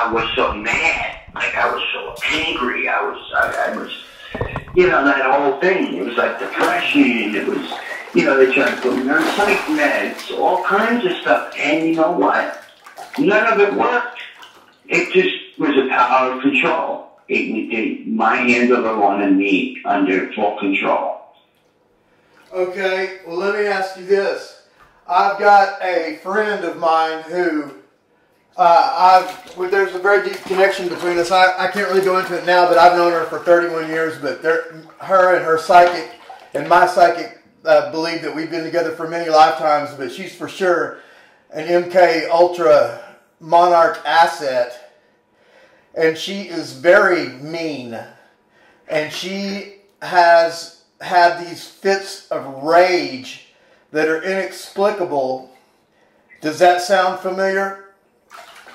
I was so mad. Like, I was so angry. I was, you know, that whole thing. It was like depression. It was, you know, they tried to put me on psych meds, all kinds of stuff. And you know what? None of it worked. It just was a power of control. My handler wanted me under full control. Okay, well, let me ask you this. I've got a friend of mine who, there's a very deep connection between us. I can't really go into it now, but I've known her for 31 years, but her and her psychic and my psychic believe that we've been together for many lifetimes, but she's for sure an MK Ultra Monarch asset, and she is very mean, and she has had these fits of rage that are inexplicable. Does that sound familiar?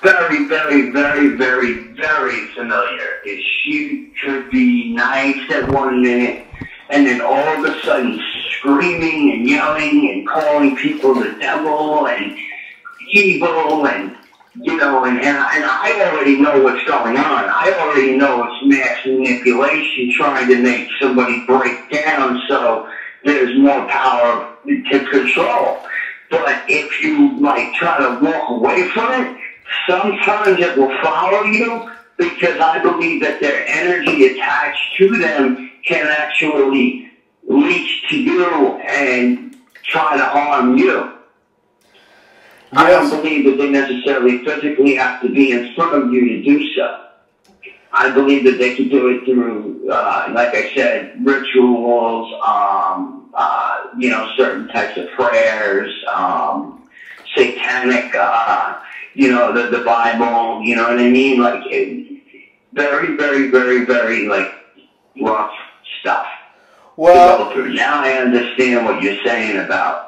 Very, very, very, very, very familiar. She could be nice at 1 minute, and then all of a sudden screaming and yelling and calling people the devil and evil, and you know, and I already know what's going on. I already know it's mass manipulation trying to make somebody break down so there's more power to control. But if you, like, try to walk away from it, sometimes it will follow you, because I believe that their energy attached to them can actually reach to you and try to harm you. Yes. I don't believe that they necessarily physically have to be in front of you to do so. I believe that they can do it through, like I said, rituals, you know, certain types of prayers, satanic, you know, the Bible, you know what I mean? Like, very, very, very, very, like, rough stuff to go through. Now I understand what you're saying about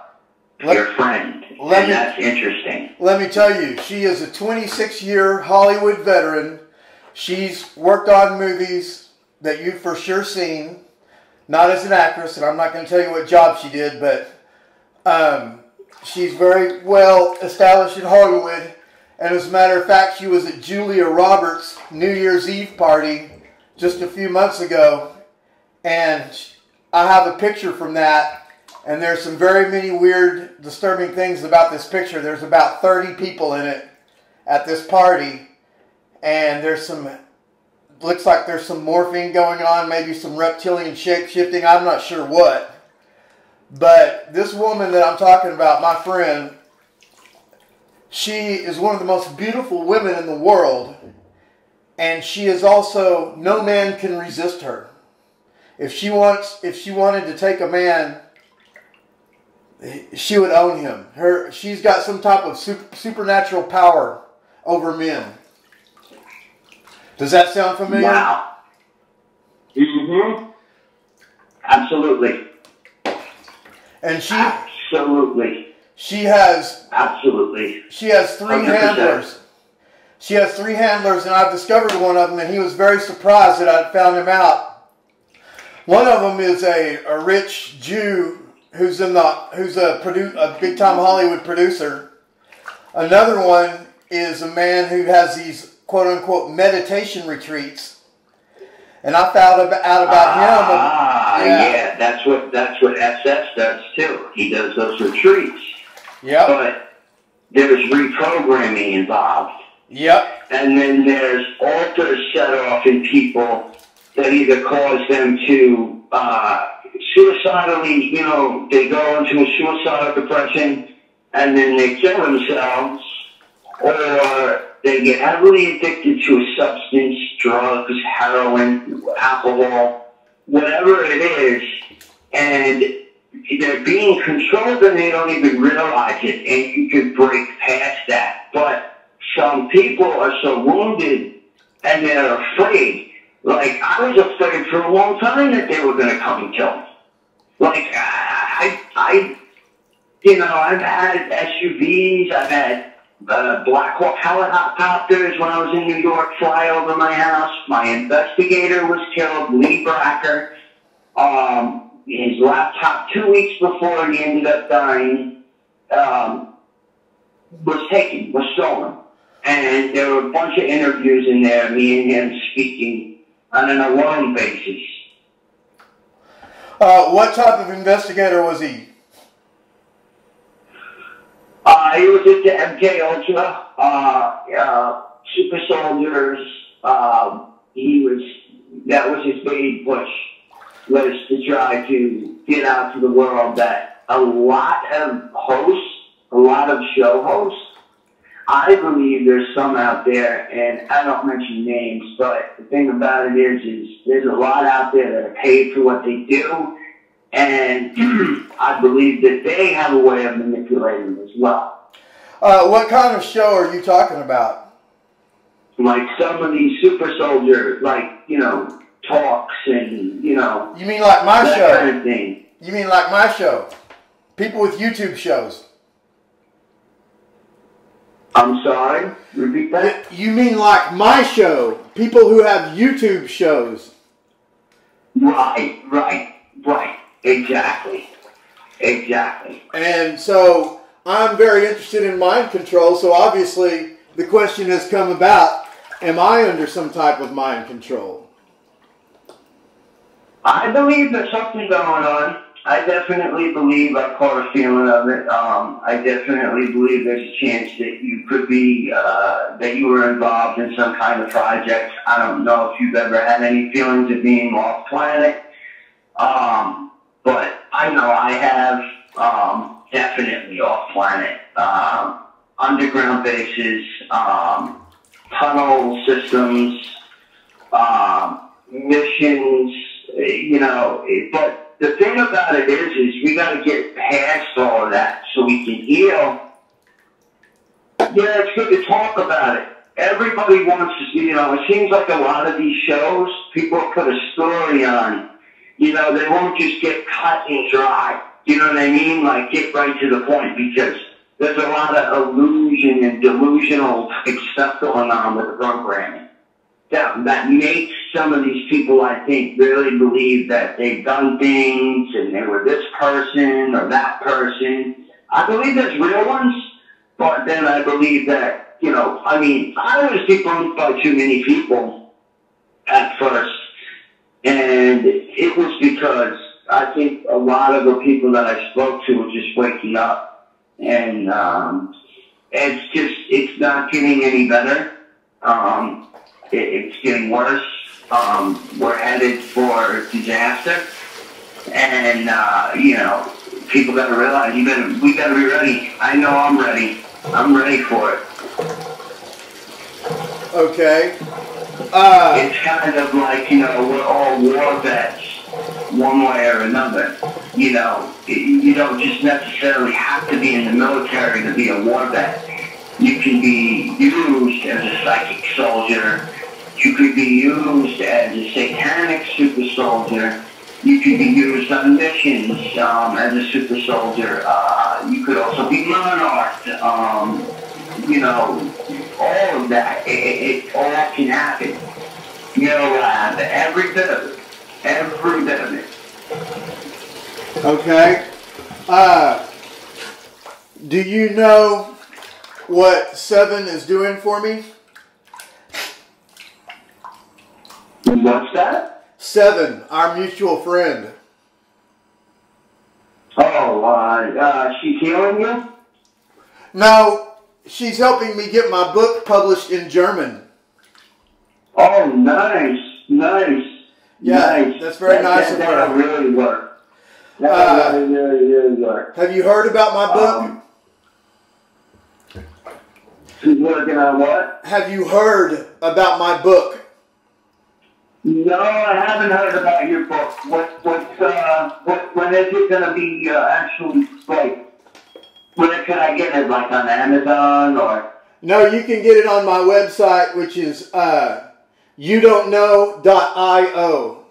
your friend. And that's interesting. Let me tell you, she is a 26-year Hollywood veteran. She's worked on movies that you've for sure seen. Not as an actress, and I'm not going to tell you what job she did, but she's very well established in Hollywood. And as a matter of fact, she was at Julia Roberts' New Year's Eve party just a few months ago. And I have a picture from that. And there's some very many weird, disturbing things about this picture. There's about 30 people in it at this party. And there's some, looks like there's some morphine going on, maybe some reptilian shape-shifting. I'm not sure what. But this woman that I'm talking about, my friend, she is one of the most beautiful women in the world. And she is also, no man can resist her. If she wanted to take a man, she would own him. She's got some type of supernatural power over men. Does that sound familiar? Wow. Mm-hmm. Absolutely. And she... Absolutely. She has... Absolutely. She has 3 100%. handlers. She has 3 handlers, and I've discovered one of them, and he was very surprised that I'd found him out. One of them is a rich Jew who's a big-time Hollywood producer. Another one is a man who has these quote-unquote meditation retreats. And I found out about him. Yeah, that's what SS does too. He does those retreats. Yep. But there's reprogramming involved. Yep. And then there's altars set off in people that either cause them to suicidally, you know, they go into a suicidal depression and then they kill themselves, or they get heavily addicted to a substance, drugs, heroin, alcohol, whatever it is, and they're being controlled and they don't even realize it, and you could break past that. But some people are so wounded and they're afraid. Like, I was afraid for a long time that they were going to come and kill me. Like, you know, I've had SUVs, I've had Black Hawk helicopters when I was in New York fly over my house. My investigator was killed, Lee Bracker. His laptop 2 weeks before he ended up dying was stolen. And there were a bunch of interviews in there, me and him speaking on an alone basis. What type of investigator was he? He was into MK Ultra, super soldiers. That was his main push, was to try to get out to the world that a lot of show hosts, I believe there's some out there, and I don't mention names, but the thing about it is there's a lot out there that are paid for what they do, and I believe that they have a way of manipulating as well. What kind of show are you talking about? Like some of these super soldier, talks and, You mean like my that show? kind of thing. You mean like my show? People with YouTube shows. I'm sorry? Repeat that? You mean like my show? People who have YouTube shows. Right. Exactly. And so I'm very interested in mind control, so obviously the question has come about, am I under some type of mind control? I believe there's something going on. I definitely believe, I caught a feeling of it. I definitely believe there's a chance that you could be, that you were involved in some kind of project. I don't know if you've ever had any feelings of being off planet. But I know I have, definitely off planet. Underground bases, tunnel systems, missions, but the thing about it is we got to get past all of that so we can heal. Yeah, it's good to talk about it. Everybody wants to, it seems like a lot of these shows, people put a story on, they won't just get cut and dry. You know what I mean? Like, get right to the point, because there's a lot of illusion and delusional stuff going on with the programming. That makes some of these people, I think, really believe that they've done things and they were this person or that person. I believe there's real ones, but then I believe that, I was influenced by too many people at first. And it was because I think a lot of the people that I spoke to were just waking up. And it's not getting any better. It's getting worse. We're headed for disaster. And, people got to realize we got to be ready. I know I'm ready. I'm ready for it. Okay. It's kind of like, we're all war vets, one way or another. You don't just necessarily have to be in the military to be a war vet. You can be used as a psychic soldier. You could be used as a satanic super soldier. You could be used on missions as a super soldier. You could also be monarched. All of that. It all can happen. Every bit of it. Every bit of it. Okay. Do you know what 7 is doing for me? What's that? 7, our mutual friend. Oh, she's healing you? No, she's helping me get my book published in German. Oh, nice. Yeah, nice. That's very nice of her. That'll really work. That'll really work. Have you heard about my book? She's working on what? Have you heard about my book? No, I haven't heard about your book. When is it going to be actually, when can I get it, on Amazon or? No, you can get it on my website, which is youdon'tknow.io.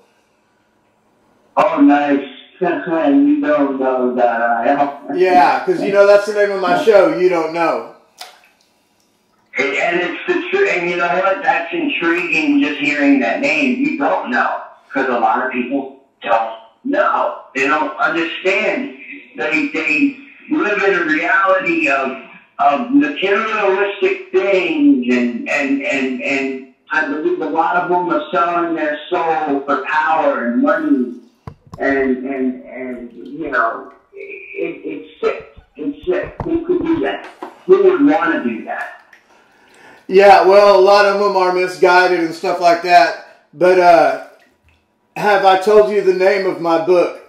Oh, nice. youdon'tknow.io. Yeah, because that's the name of my show, You Don't Know. And it's the truth, and you know what? That's intriguing just hearing that name. You don't know, because a lot of people don't know. They don't understand. They live in a reality of of materialistic things, and I believe a lot of them are selling their soul for power and money, and you know, it's sick. It's sick. Who could do that? Who would want to do that? Yeah, well, a lot of them are misguided and stuff like that. But have I told you the name of my book?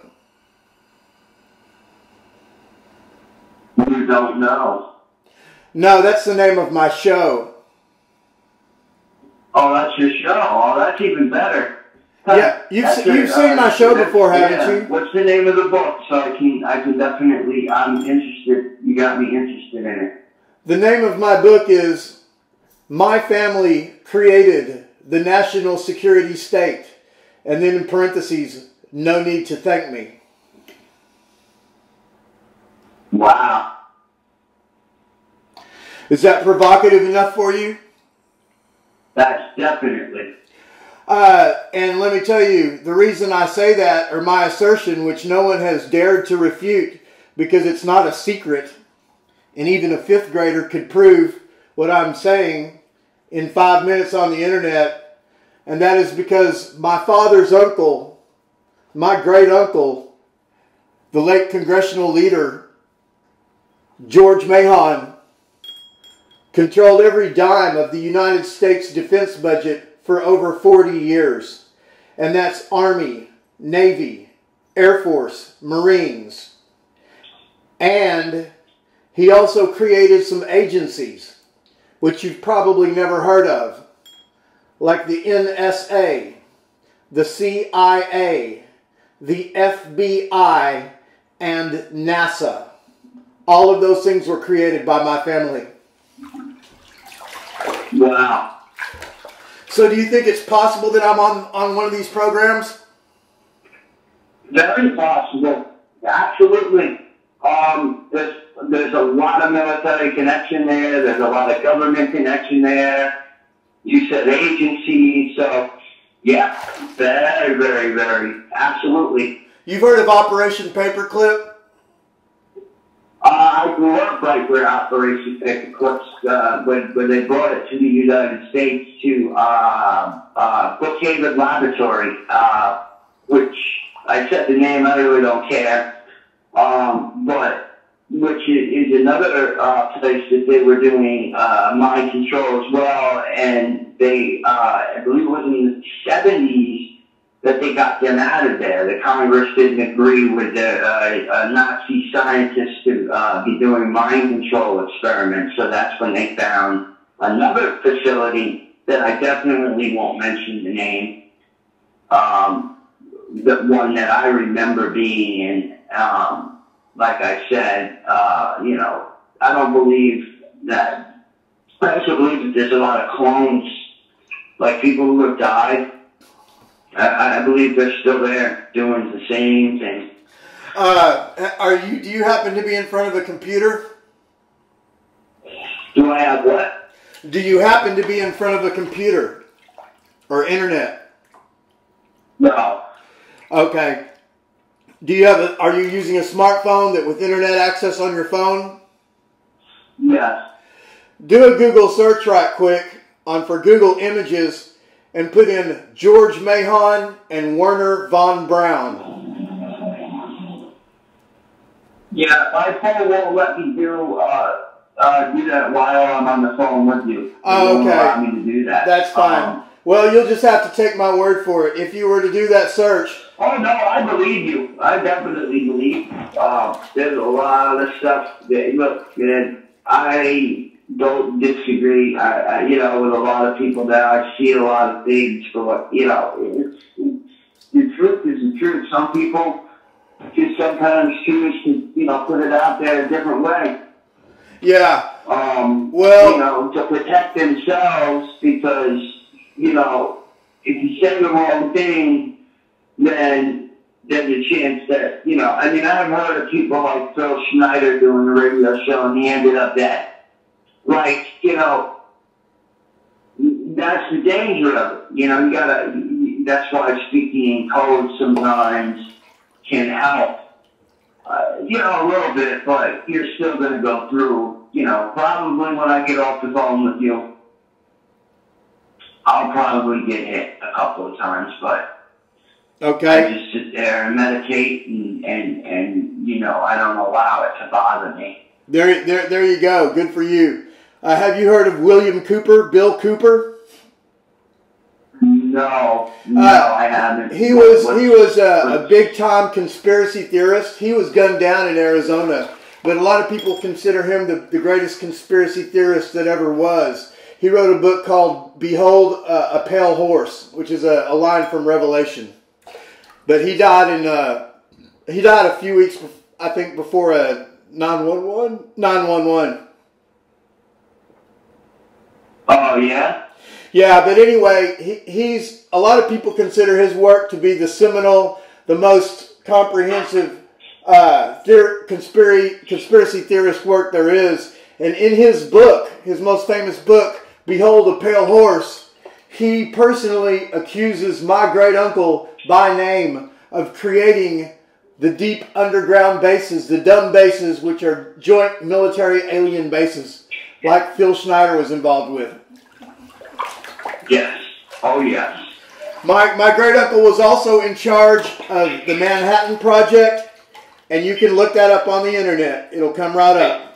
You don't know. No, that's the name of my show. Oh, that's your show. Oh, that's even better. Yeah, you've seen my show before, haven't you? What's the name of the book? So I can definitely, I'm interested. You got me interested in it. The name of my book is My Family Created the National Security State. And then in parentheses, no need to thank me. Wow. Is that provocative enough for you? That's definitely. And let me tell you, the reason I say that, or my assertion, which no one has dared to refute, because it's not a secret, and even a fifth grader could prove what I'm saying in 5 minutes on the internet, and that is because my father's uncle, my great uncle, the late congressional leader, George Mahon, controlled every dime of the United States defense budget for over 40 years. And that's Army, Navy, Air Force, Marines. And he also created some agencies, which you've probably never heard of, like the NSA, the CIA, the FBI, and NASA. All of those things were created by my family. Wow. So do you think it's possible that I'm on one of these programs? Very possible. Absolutely. There's a lot of military connection there. There's a lot of government connection there. You said agencies. So, yeah, very, very, very. Absolutely. You've heard of Operation Paperclip? I grew up right where Operation Paperclip, when they brought it to the United States to Brookhaven Laboratory, which I said the name, I really don't care, but which is another place that they were doing mind control as well, and they, I believe it was in the 70s, that they got them out of there. The Congress didn't agree with the Nazi scientists to be doing mind control experiments, so that's when they found another facility that I definitely won't mention the name, the one that I remember being in. Like I said, you know, I don't believe that, I also believe that there's a lot of clones, like people who have died. I believe they're still there doing the same thing. Do you happen to be in front of a computer? Do I have what? Do you happen to be in front of a computer or internet? No. Okay. Are you using a smartphone that with internet access on your phone? Yes. Do a Google search right quick for Google Images and put in George Mahon and Werner von Braun. Yeah, my phone won't let me do that while I'm on the phone with you. Oh, okay. It won't allow me to do that. That's fine. Well, you'll just have to take my word for it. If you were to do that search... Oh, no, I believe you. I definitely believe. There's a lot of stuff that, look, man, I don't disagree, you know, with a lot of people now. I see a lot of things for what, you know, the truth is the truth. Some people just sometimes choose to, you know, put it out there a different way. Yeah. Well, you know, to protect themselves, because, you know, if you say the wrong thing, then there's a chance that, you know, I mean, I've heard of people like Phil Schneider doing a radio show and he ended up dead. Like, you know, that's the danger of it. You know, that's why speaking in code sometimes can help, you know, a little bit, but you're still going to go through you know, probably when I get off the phone with you, I'll probably get hit a couple of times, but okay. I just sit there and meditate and you know, I don't allow it to bother me. There you go. Good for you. Have you heard of William Cooper, Bill Cooper? No, I haven't. He was a big-time conspiracy theorist. He was gunned down in Arizona, but a lot of people consider him the greatest conspiracy theorist that ever was. He wrote a book called Behold a Pale Horse, which is a line from Revelation. But he died a few weeks, I think, before a 911. Oh, yeah? Yeah, but anyway, he's a lot of people consider his work to be the seminal, the most comprehensive conspiracy theorist work there is. And in his book, his most famous book, Behold a Pale Horse, he personally accuses my great uncle by name of creating the deep underground bases, the dumb bases, which are joint military alien bases, like Phil Schneider was involved with. Yes. Oh, yes. My great uncle was also in charge of the Manhattan Project, and you can look that up on the internet. It'll come right up.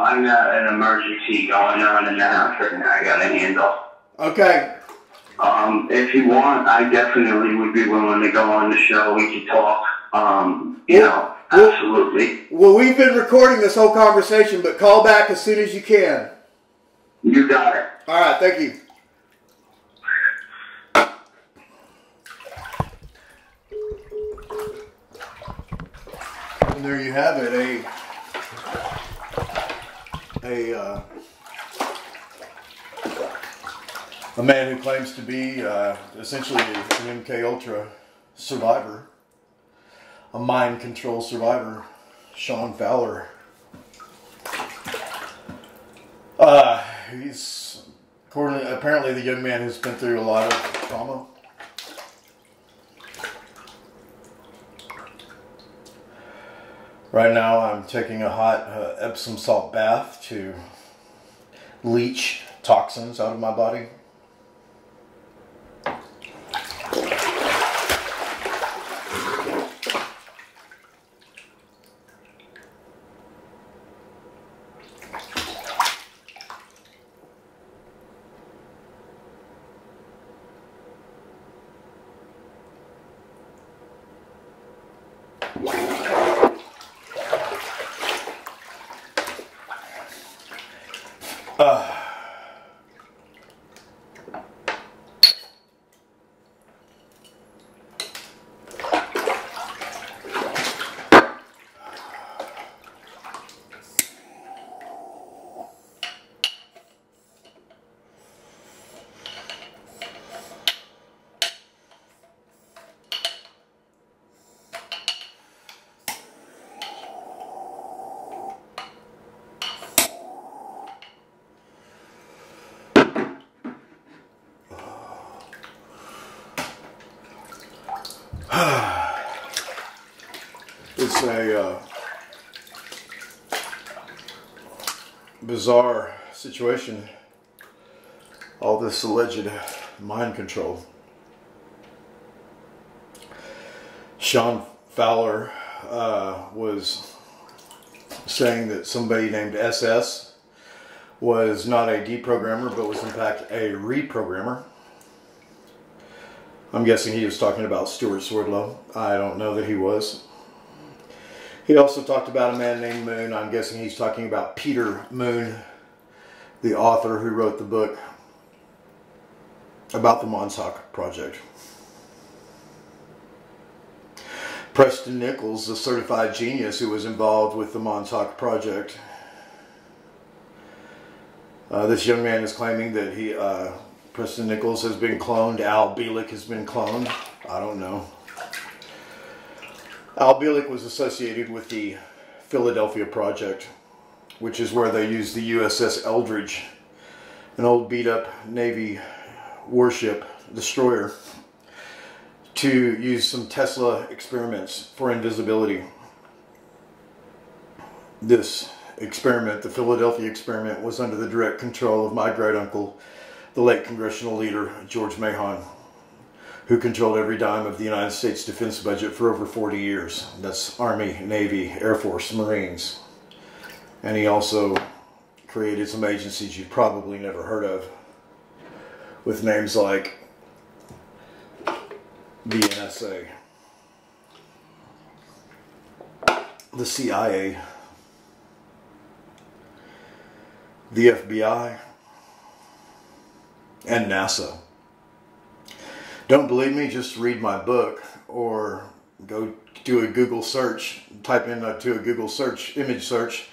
I got an emergency going on in the house right now I gotta handle. Okay. If you want, I definitely would be willing to go on the show. We could talk. You know, absolutely. Well, we've been recording this whole conversation, but call back as soon as you can. You got it. All right, thank you. And there you have it, a man who claims to be essentially an MK Ultra survivor, a mind control survivor, Sean Fowler. He's apparently the young man who's been through a lot of trauma. Right now I'm taking a hot Epsom salt bath to leach toxins out of my body. It's a bizarre situation, all this alleged mind control. Sean Fowler was saying that somebody named SS was not a deprogrammer, but was in fact a reprogrammer. I'm guessing he was talking about Stuart Swerdlow. I don't know that he was. He also talked about a man named Moon. I'm guessing he's talking about Peter Moon, the author who wrote the book about the Montauk Project. Preston Nichols, the certified genius who was involved with the Montauk Project. This young man is claiming that Preston Nichols has been cloned. Al Bielek has been cloned. I don't know. Al Bielek was associated with the Philadelphia Project, which is where they used the USS Eldridge, an old beat-up Navy warship destroyer, to use some Tesla experiments for invisibility. This experiment, the Philadelphia experiment, was under the direct control of my great uncle, the late congressional leader, George Mahon, who controlled every dime of the United States defense budget for over 40 years. That's Army, Navy, Air Force, Marines. And he also created some agencies you've probably never heard of, with names like the NSA, the CIA, the FBI, and NASA. Don't believe me? Just read my book, or go do a Google search, type into a Google search, image search,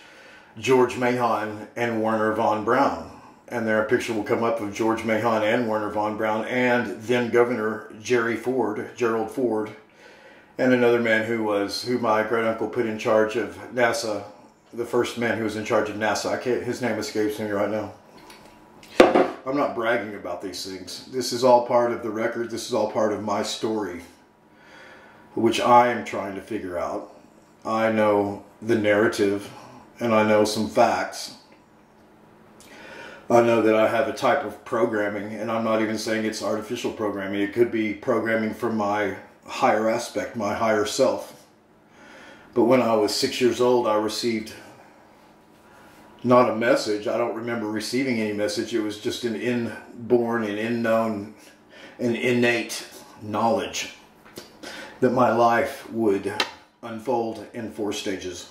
George Mahon and Werner von Braun. And there a picture will come up of George Mahon and Werner von Braun and then Governor Gerald Ford, and another man who my great uncle put in charge of NASA, the first man who was in charge of NASA. His name escapes me right now. I'm not bragging about these things. This is all part of the record. This is all part of my story, which I am trying to figure out. I know the narrative, and I know some facts. I know that I have a type of programming, and I'm not even saying it's artificial programming. It could be programming from my higher aspect, my higher self. But when I was 6 years old, I received not a message. I don't remember receiving any message. It was just an inborn and unknown and innate knowledge that my life would unfold in 4 stages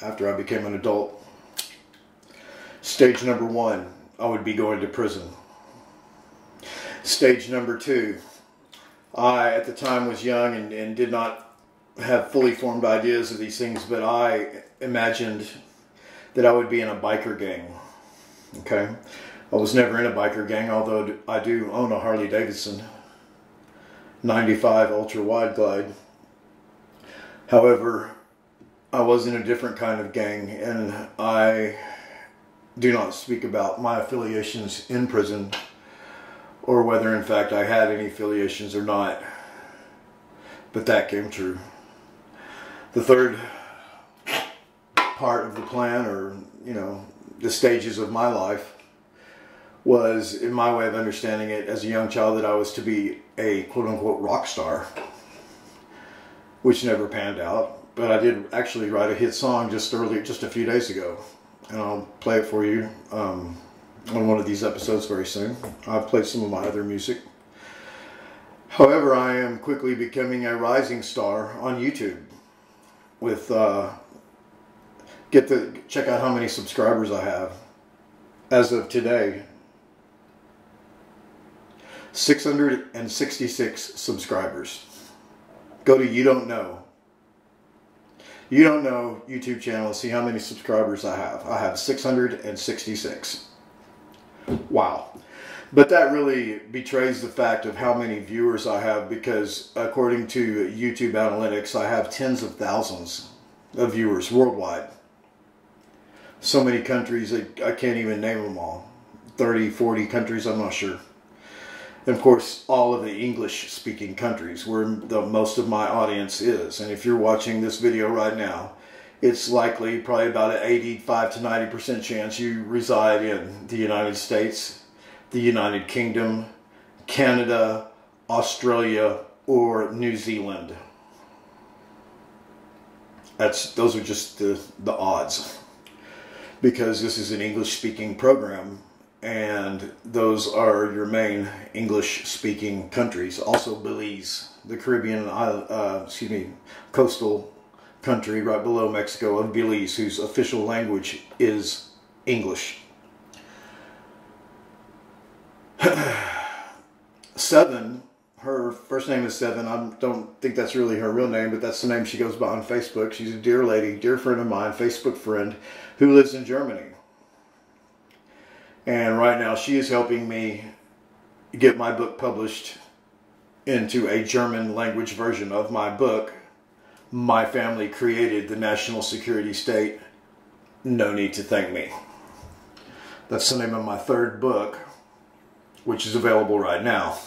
after I became an adult. Stage number 1, I would be going to prison. Stage number 2, I at the time was young and did not have fully formed ideas of these things, but I imagined that I would be in a biker gang. Okay? I was never in a biker gang, although I do own a Harley Davidson 95 Ultra Wide Glide. However, I was in a different kind of gang, and I do not speak about my affiliations in prison, or whether in fact I had any affiliations or not. But that came true. The third part of the plan, or the stages of my life, was, in my way of understanding it as a young child, that I was to be a quote-unquote rock star, which never panned out. But I did actually write a hit song just a few days ago, and I'll play it for you on one of these episodes very soon. I've played some of my other music. However, I am quickly becoming a rising star on YouTube with check out how many subscribers I have as of today. 666 subscribers. Go to You Don't Know YouTube channel and see how many subscribers I have. I have 666. Wow. But that really betrays the fact of how many viewers I have, because according to YouTube analytics, I have tens of thousands of viewers worldwide. So many countries, I can't even name them all. 30, 40 countries, I'm not sure. And of course, all of the English-speaking countries where most of my audience is. And if you're watching this video right now, it's likely, probably about an 85 to 90% chance you reside in the United States, the United Kingdom, Canada, Australia, or New Zealand. Those are just the odds, because this is an English-speaking program, and those are your main English-speaking countries. Also Belize, the Caribbean, coastal country right below Mexico of Belize, whose official language is English. Seven, her first name is Seven. I don't think that's really her real name, but that's the name she goes by on Facebook. She's a dear lady, dear friend of mine, Facebook friend, who lives in Germany. And right now she is helping me get my book published into a German language version of my book, My Family Created the National Security State. No need to thank me. That's the name of my third book, which is available right now.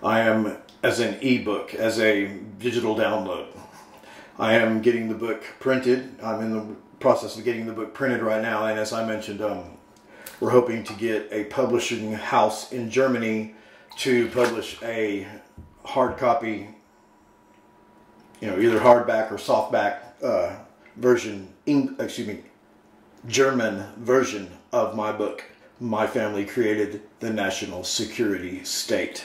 I am as an ebook, as a digital download. I am getting the book printed. I'm in the process of getting the book printed right now, and as I mentioned, we're hoping to get a publishing house in Germany to publish a hard copy, either hardback or softback version, German version of my book, My Family Created the National Security State.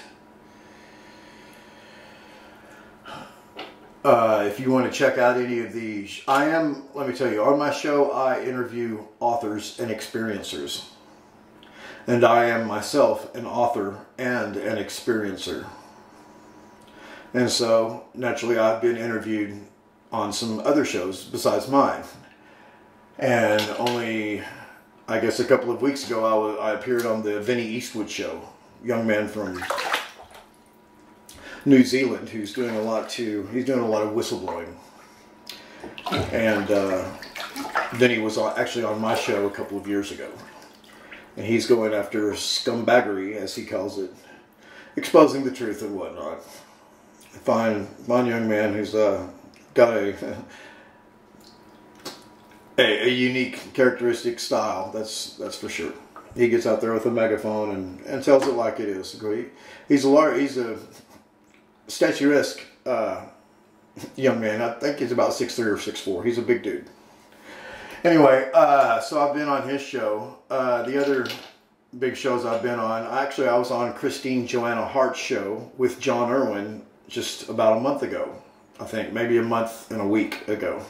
If you want to check out any of these, let me tell you, on my show I interview authors and experiencers. And I am myself an author and an experiencer. And so, naturally, I've been interviewed on some other shows besides mine. And only, I guess a couple of weeks ago, I appeared on the Vinnie Eastwood show. Young man from New Zealand who's doing a lot of whistleblowing. And Vinnie was actually on my show a couple of years ago. And he's going after scumbaggery, as he calls it, exposing the truth and whatnot. Fine young man who's got a unique characteristic style. That's for sure. He gets out there with a megaphone and tells it like it is. He's a statuesque young man. I think he's about 6'3" or 6'4". He's a big dude. Anyway, so I've been on his show. The other big shows I've been on, I was on Christine Joanna Hart's show with John Irwin just about a month ago. I think maybe a month and a week ago.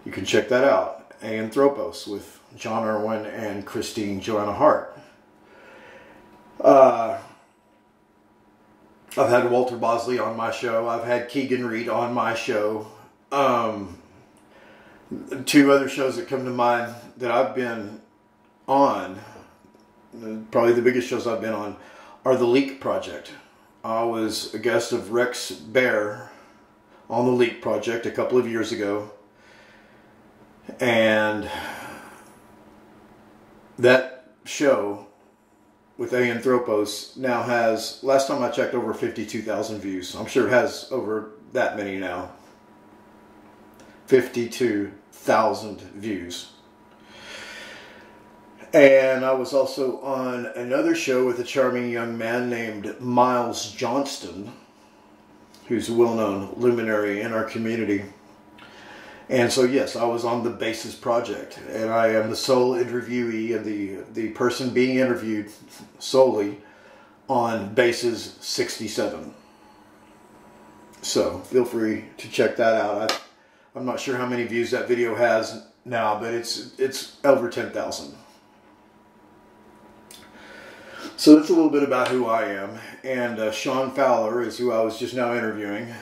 You can check that out. A.N.THROPOS with John Irwin and Christine Joanna Hart. I've had Walter Bosley on my show. I've had Keegan Reed on my show. Two other shows that come to mind that I've been on, probably the biggest shows I've been on, are The Leak Project. I was a guest of Rex Bear on The Leak Project a couple of years ago. And that show with A.N.THROPOS now has, last time I checked, over 52,000 views. I'm sure it has over that many now. 52,000 views. And I was also on another show with a charming young man named Miles Johnston, who's a well-known luminary in our community. And so, yes, I was on the Bases Project, and I am the sole interviewee and the person being interviewed solely on Bases 67. So, feel free to check that out. I'm not sure how many views that video has now, but it's over 10,000. So that's a little bit about who I am. And Sean Fowler is who I was just now interviewing.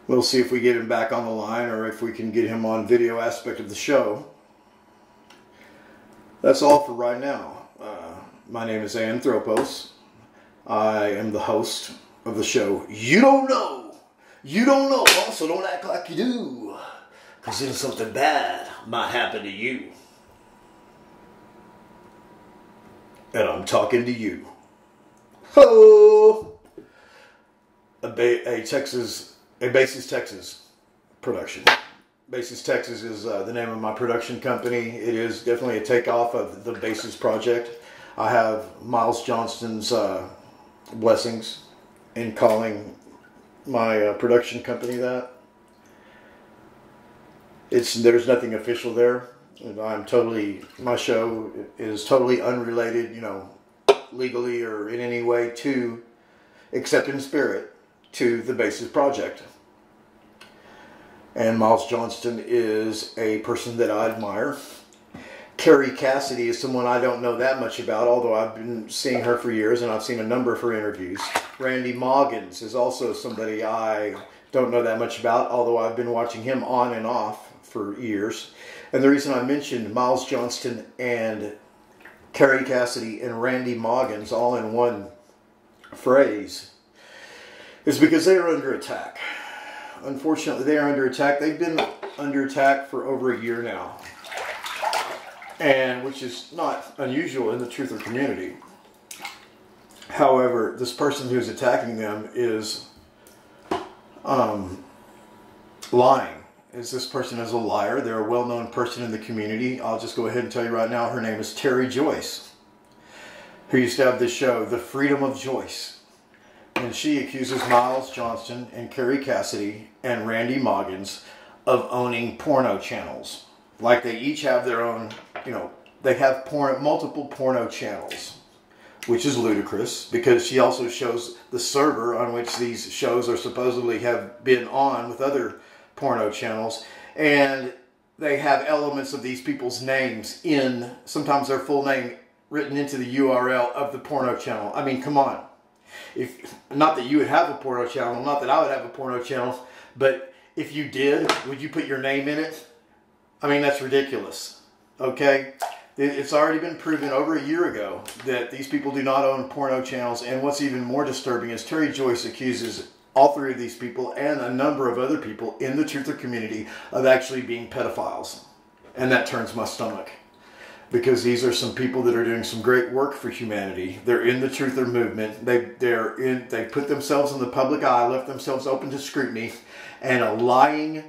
We'll see if we get him back on the line or if we can get him on video aspect of the show. That's all for right now. My name is A.N.THROPOS. I am the host of the show. You don't know. You don't know. Also, don't act like you do. Because then something bad might happen to you. And I'm talking to you. Ho! A Bases Texas production. Bases Texas is the name of my production company. It is definitely a takeoff of the Bases Project. I have Miles Johnston's blessings in calling my production company that. There's nothing official there. And my show is totally unrelated, legally or in any way except in spirit, to the Bases Project. And Miles Johnston is a person that I admire. Carrie Cassidy is someone I don't know that much about, although I've been seeing her for years and I've seen a number of her interviews. Randy Moggins is also somebody I don't know that much about, although I've been watching him on and off for years. And the reason I mentioned Miles Johnston and Carrie Cassidy and Randy Moggins all in one phrase is because they are under attack. Unfortunately, they are under attack. They've been under attack for over a year now. And which is not unusual in the truther community. However, this person who's attacking them is lying. This person is a liar. They're a well-known person in the community. I'll just go ahead and tell you right now, her name is Tere Joyce, who used to have this show, The Freedom of Joyce. And she accuses Miles Johnston and Carrie Cassidy and Randy Moggins of owning porno channels. Like they each have their own, they have multiple porno channels, which is ludicrous because she also shows the server on which these shows are supposedly have been on with other porno channels, and they have elements of these people's names in, sometimes their full name written into the URL of the porno channel. I mean, come on. Not that you would have a porno channel, not that I would have a porno channel, but if you did, would you put your name in it? I mean, that's ridiculous. Okay? It's already been proven over a year ago that these people do not own porno channels, and what's even more disturbing is Tere Joyce accuses all three of these people and a number of other people in the truther community of actually being pedophiles. And that turns my stomach. Because these are some people that are doing some great work for humanity. They're in the truther movement. They put themselves in the public eye, left themselves open to scrutiny, and a lying,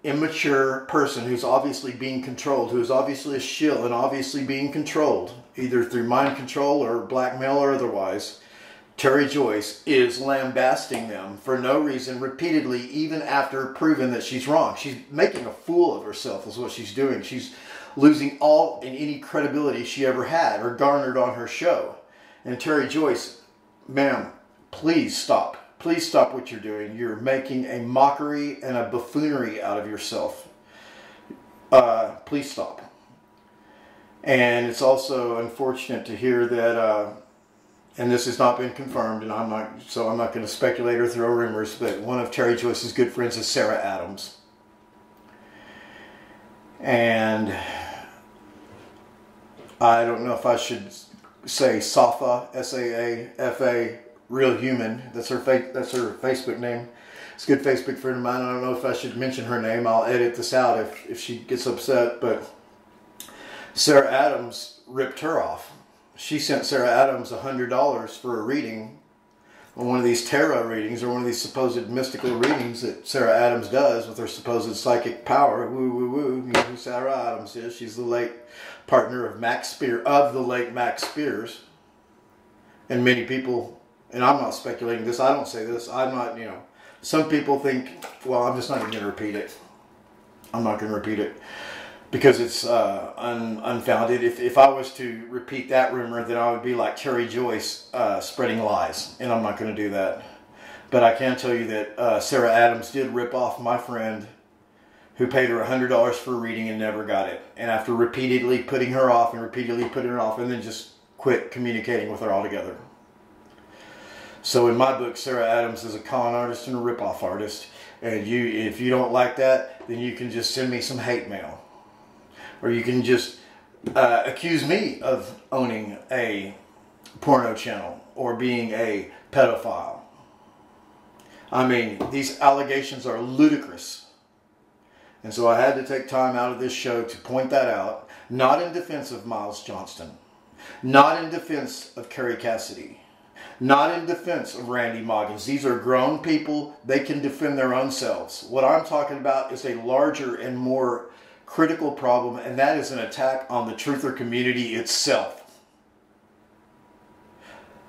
immature person who's obviously being controlled, who is obviously a shill and obviously being controlled, either through mind control or blackmail or otherwise, Tere Joyce is lambasting them for no reason repeatedly, even after proving that she's wrong. She's making a fool of herself is what she's doing. She's losing all and any credibility she ever had or garnered on her show. And Tere Joyce, ma'am, please stop. Please stop what you're doing. You're making a mockery and a buffoonery out of yourself. Please stop. And it's also unfortunate to hear that, and this has not been confirmed, and I'm not going to speculate or throw rumors, but one of Tere Joyce's good friends is Sarah Adams. And I don't know if I should say Safa, S-A-A-F-A, Real Human. That's her Facebook name. It's a good Facebook friend of mine. I don't know if I should mention her name. I'll edit this out if she gets upset. But Sarah Adams ripped her off. She sent Sarah Adams $100 for a reading on one of these tarot readings or one of these supposed mystical readings that Sarah Adams does with her supposed psychic power. Woo, woo, woo. You know who Sarah Adams is. She's the late partner of the late Max Spears. And many people, and I'm not speculating this, I don't say this, I'm not, some people think, well, I'm just not even going to repeat it. I'm not going to repeat it. Because it's unfounded. If I was to repeat that rumor, then I would be like Tere Joyce spreading lies. And I'm not going to do that. But I can tell you that Sarah Adams did rip off my friend who paid her $100 for a reading and never got it. And after repeatedly putting her off and then just quit communicating with her altogether. So in my book, Sarah Adams is a con artist and a rip-off artist. And if you don't like that, then you can just send me some hate mail. Or you can just accuse me of owning a porno channel or being a pedophile. I mean, these allegations are ludicrous. And so I had to take time out of this show to point that out. Not in defense of Miles Johnston. Not in defense of Carrie Cassidy. Not in defense of Randy Moggins. These are grown people. They can defend their own selves. What I'm talking about is a larger and more critical problem, and that is an attack on the truther community itself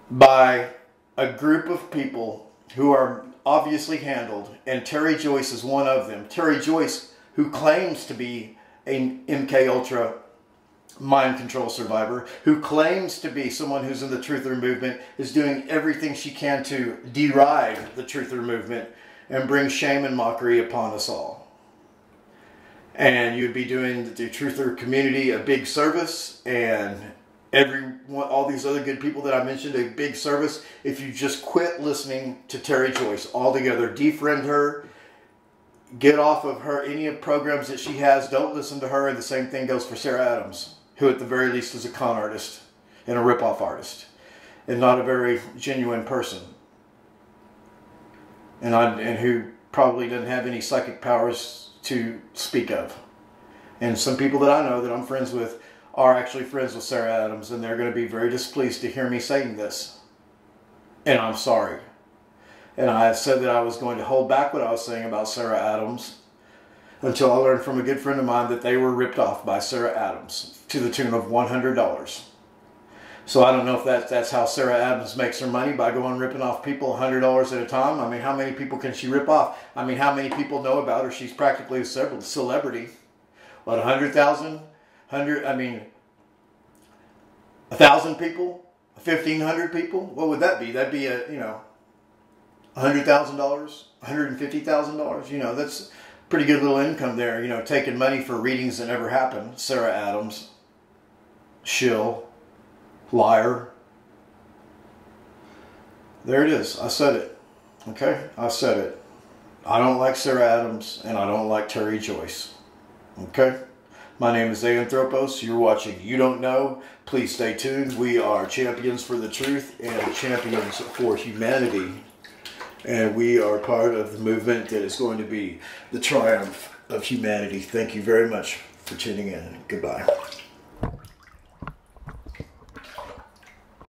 by a group of people who are obviously handled, and Tere Joyce is one of them. Tere Joyce, who claims to be a MK Ultra mind control survivor, who claims to be someone who's in the truther movement, is doing everything she can to deride the truther movement and bring shame and mockery upon us all. And you'd be doing the truther community a big service, and all these other good people that I mentioned a big service if you just quit listening to Tere Joyce altogether. Defriend her, get off of her, any of programs that she has, don't listen to her, and the same thing goes for Sarah Adams, who at the very least is a con artist and a rip-off artist, and not a very genuine person, and who probably doesn't have any psychic powers to speak of. And some people that I know that I'm friends with are actually friends with Sarah Adams, and they're going to be very displeased to hear me saying this. And I'm sorry. And I said that I was going to hold back what I was saying about Sarah Adams until I learned from a good friend of mine that they were ripped off by Sarah Adams to the tune of $100. So I don't know if that's how Sarah Adams makes her money, by going ripping off people $100 at a time. I mean, how many people can she rip off? I mean, how many people know about her? She's practically a celebrity. What, 100,000? 1,000 people? 1,500 people? What would that be? That'd be $100,000, $150,000. That's pretty good little income there. Taking money for readings that never happened. Sarah Adams, shill, liar. There it is. I said it. Okay? I said it. I don't like Sarah Adams, and I don't like Tere Joyce. Okay? My name is A.N.THROPOS. You're watching You Don't Know. Please stay tuned. We are champions for the truth and champions for humanity. And we are part of the movement that is going to be the triumph of humanity. Thank you very much for tuning in. Goodbye.